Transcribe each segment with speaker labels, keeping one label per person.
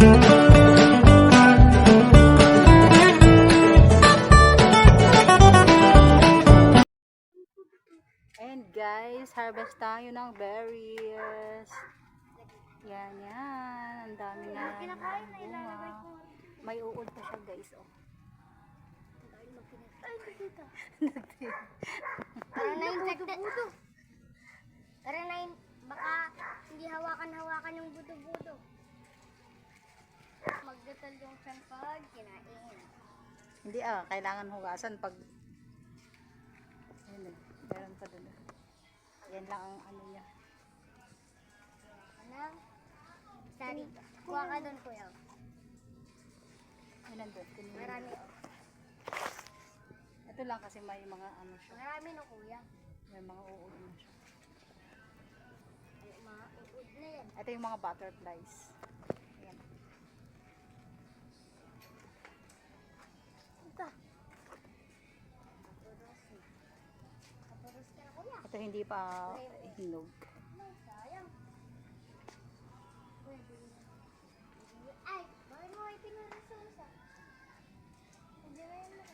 Speaker 1: And guys, harvest tayo ng berries. Yan, yan. Ang dami na bunga. May uod pa siya guys. Oh.
Speaker 2: Parang na-infected. Parang baka hindi hawakan-hawakan yung buto-buto. Magdatal yung tiyan pag kinain.
Speaker 1: Hindi kailangan hugasan pag ayun, meron pa doon. Yan lang ang ano niya.
Speaker 2: Anong? Sorry. Kuha ka doon, kuya.
Speaker 1: Yan nandun.
Speaker 2: Marami.
Speaker 1: Ito lang kasi may mga ano siya.
Speaker 2: Marami no, kuya.
Speaker 1: May mga uod na siya.
Speaker 2: Ay, mga uod na yan.
Speaker 1: Ito yung mga butterflies. Ayan.
Speaker 2: Ito. Kapuros ka na, kuya.
Speaker 1: Ito hindi pa hinog.
Speaker 2: Ay, sayang. Ay, bakit mo ay pinarasusa? Hindi na yan na.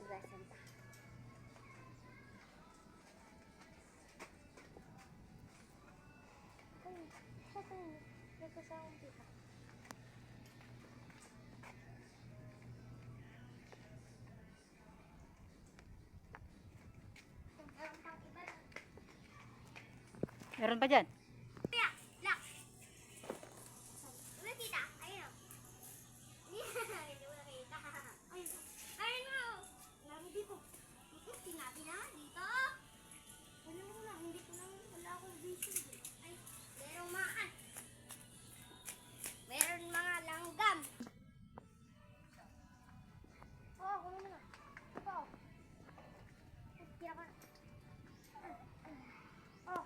Speaker 2: Ugasan pa. Nagkasawang dito.
Speaker 1: Meron pa dyan?
Speaker 2: Kaya, lock. Ulit kita, ayun. Hindi mo nakita. Ayun mo. Laro dito. Sinabi na, dito. Ano mo lang, hindi ko lang, wala akong vision. Ay, merong mga. Meron mga langgam. Oh, kuno na. Ito. Kaya ka. Oh.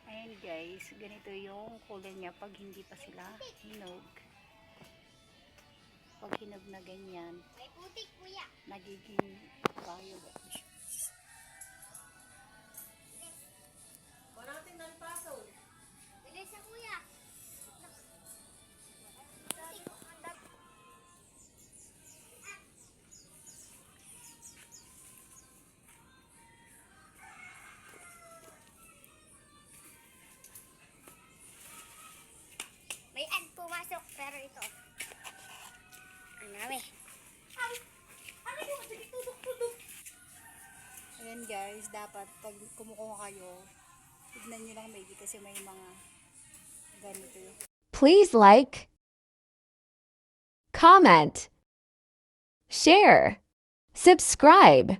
Speaker 1: Ayan guys, ganito yung kulay niya pag hindi pa sila hinog. Pag hinog na ganyan,
Speaker 2: May putik, kuya.
Speaker 1: nagiging violet siya.
Speaker 2: Bilis na, kuya. May ad pumasok, pero ito. Ang dami.
Speaker 1: Ayan guys, dapat pag kumukuha kayo, tignan nyo lang maigi kasi may mga ganito yun.
Speaker 3: Please like, comment, share, subscribe.